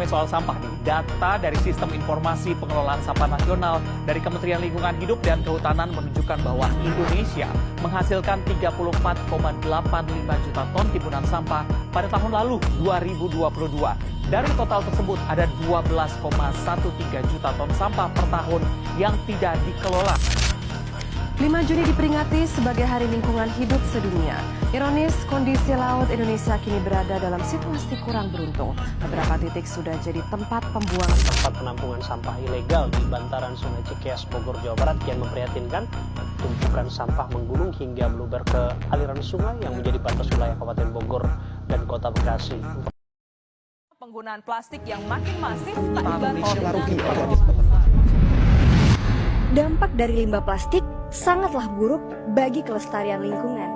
ramai soal sampah nih. Data dari Sistem Informasi Pengelolaan Sampah Nasional dari Kementerian Lingkungan Hidup dan Kehutanan menunjukkan bahwa Indonesia menghasilkan 34,85 juta ton timbunan sampah pada tahun lalu 2022. Dari total tersebut ada 12,13 juta ton sampah per tahun yang tidak dikelola. 5 Juni diperingati sebagai Hari Lingkungan Hidup Sedunia. Ironis, kondisi laut Indonesia kini berada dalam situasi kurang beruntung. Beberapa titik sudah jadi tempat pembuangan. Tempat penampungan sampah ilegal di bantaran Sungai Cikeas, Bogor, Jawa Barat kian memprihatinkan. Tumpukan sampah menggulung hingga meluber ke aliran sungai yang menjadi batas wilayah Kabupaten Bogor dan Kota Bekasi. Penggunaan plastik yang makin masif tak Dampak dari limbah plastik sangatlah buruk bagi kelestarian lingkungan.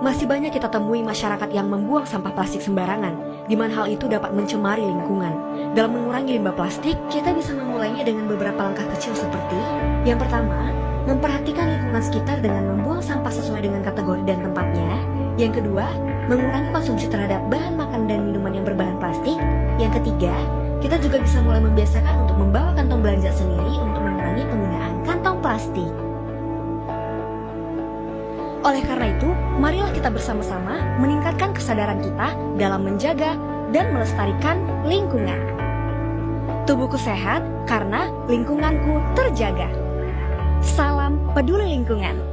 Masih banyak kita temui masyarakat yang membuang sampah plastik sembarangan, di mana hal itu dapat mencemari lingkungan. Dalam mengurangi limbah plastik, kita bisa memulainya dengan beberapa langkah kecil seperti: yang pertama, memperhatikan lingkungan sekitar dengan membuang sampah sesuai dengan kategori dan tempatnya. Yang kedua, mengurangi konsumsi terhadap bahan makan dan minuman yang berbahan plastik. Yang ketiga, kita juga bisa mulai membiasakan untuk membawa kantong belanja sendiri untuk mengurangi penggunaan kantong plastik. Oleh karena itu, marilah kita bersama-sama meningkatkan kesadaran kita dalam menjaga dan melestarikan lingkungan. Tubuhku sehat karena lingkunganku terjaga. Salam peduli lingkungan.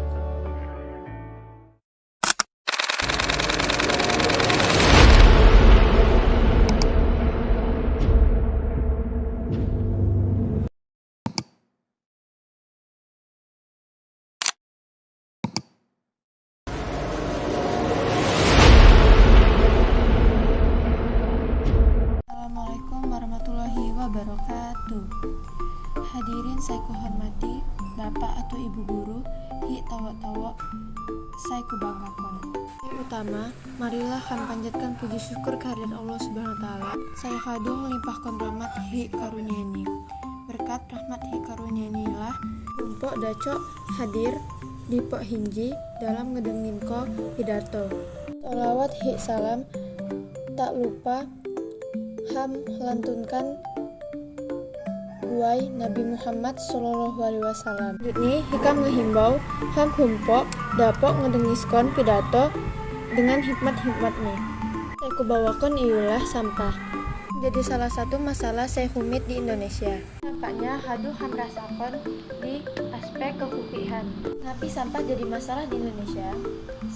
Assalamualaikum warahmatullahi wabarakatuh. Hadirin saya hormati Bapak atau Ibu Guru, hi tawa-tawa saya kubanggakan. Yang utama, marilah kami panjatkan puji syukur kehadirat Allah Subhanahu wa taala. Saya kadung limpahkan rahmat hi karunia-Ni. Berkat rahmat hi karunia-Ni lah umpok dacok hadir di pok hinji dalam ngedengin ko pidato. Sholawat hi salam tak lupa ham lantunkan guai Nabi Muhammad Sallallahu Alaihi Wasallam. Ini hikam ngehimbau ham humpok dapok ngedengiskon pidato dengan hikmat-hikmatnya. Saya kubawakan iulah sampah. Jadi salah satu masalah saya humit di Indonesia. Nampaknya haduh ham rasakan di aspek kehupihan. Tapi sampah jadi masalah di Indonesia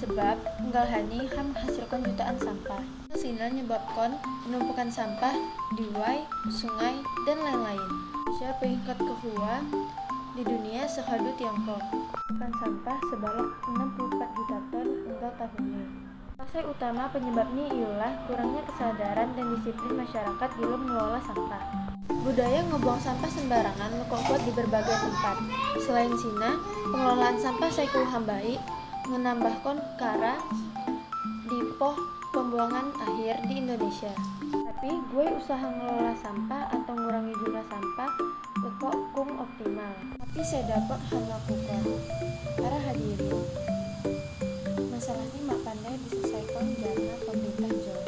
sebab enggal hani ham menghasilkan jutaan sampah. Sehingga menyebabkan penumpukan sampah di wai, sungai, dan lain-lain. Indonesia peringkat kedua di dunia sehadu Tiongkok. Penumpukan sampah sebanyak 64 juta ton hingga tahunnya. Faktor utama penyebabnya ialah kurangnya kesadaran dan disiplin masyarakat dalam mengelola sampah. Budaya ngebuang sampah sembarangan mengkuat di berbagai tempat. Selain Cina, pengelolaan sampah saya hambai menambahkan perkara di poh pembuangan akhir di Indonesia. Tapi gue usaha ngelola sampah atau ngurangi jumlah sampah kok kum optimal. Tapi saya dapat lakukan. Para hadirin, masalah ini mak pandai diselesaikan karena pemerintah jauh.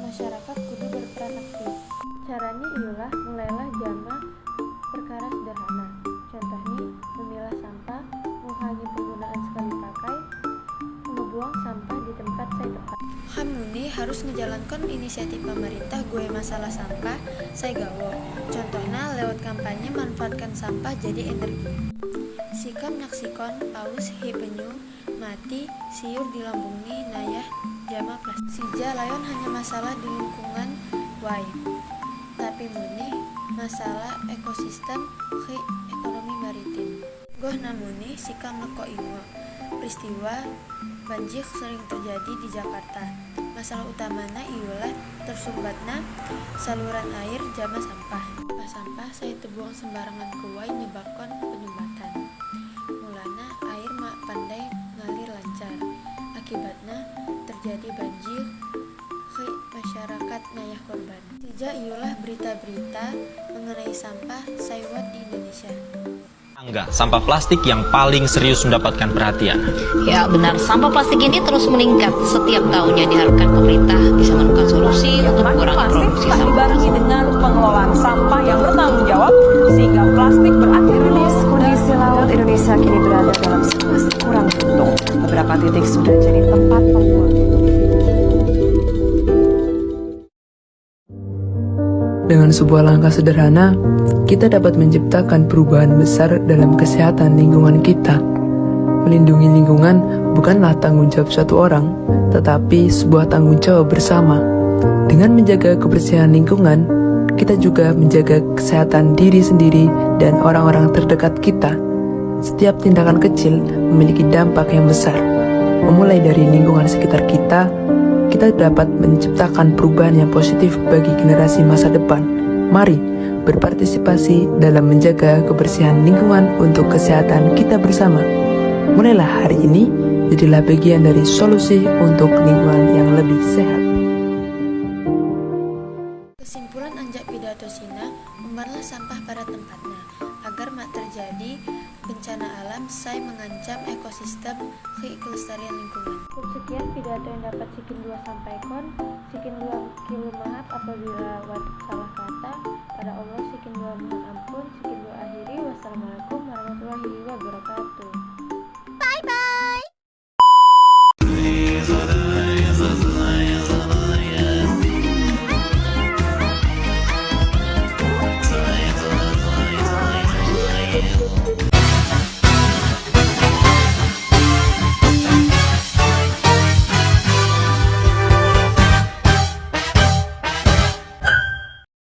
Masyarakat kudu berperan aktif. Caranya ialah mulailah jama perkara sederhana. Contohnya memilah sampah, mengurangi penggunaan sekali pakai, membuang sampah di tempat saya tepat. Hamuni harus ngejalankan inisiatif pemerintah gue masalah sampah saya gawo. Contohnya lewat kampanye manfaatkan sampah jadi energi. Sikam nyaksikan paus hi penyu mati siur di lambungni nayah jama plastik. Sija layon hanya masalah di lingkungan wai. Tapi muni masalah ekosistem hi ekonomi maritim. Goh namuni sikam leko ingo. Peristiwa banjir sering terjadi di Jakarta. Masalah utamanya ialah tersumbatnya saluran air jama sampah. Sampah saya terbuang sembarangan ke wai menyebabkan penyumbatan. Mulanya air mak pandai ngalir lancar. Akibatnya terjadi banjir ke masyarakat nayah korban. Sija ialah berita-berita mengenai sampah sayuat di Indonesia. Enggak, sampah plastik yang paling serius mendapatkan perhatian. Ya benar, sampah plastik ini terus meningkat setiap tahunnya. Diharapkan pemerintah bisa menemukan solusi untuk Makin mengurangi plastik produksi tak sampah. dibarengi dengan pengelolaan sampah yang bertanggung jawab sehingga plastik berakhir Rilis kondisi laut Indonesia kini berada dalam situasi kurang beruntung. Beberapa titik sudah jadi tempat pembuangan. Dengan sebuah langkah sederhana, kita dapat menciptakan perubahan besar dalam kesehatan lingkungan kita. Melindungi lingkungan bukanlah tanggung jawab satu orang, tetapi sebuah tanggung jawab bersama. Dengan menjaga kebersihan lingkungan, kita juga menjaga kesehatan diri sendiri dan orang-orang terdekat kita. Setiap tindakan kecil memiliki dampak yang besar. Memulai dari lingkungan sekitar kita dapat menciptakan perubahan yang positif bagi generasi masa depan. Mari berpartisipasi dalam menjaga kebersihan lingkungan untuk kesehatan kita bersama. Mulailah hari ini, jadilah bagian dari solusi untuk lingkungan yang lebih sehat. Kesimpulan anjak pidato Sina, umbarlah sampah pada tempatnya, agar mak terjadi bencana alam sai mengancam ekosistem kelestarian lingkungan. Sekian pidato yang dapat Sikin 2 sampaikan. Sikin 2 kilo maaf apabila salah kata. Pada Allah Sikin 2 mohon ampun. Sikin 2 akhiri. Wassalamualaikum warahmatullahi wabarakatuh.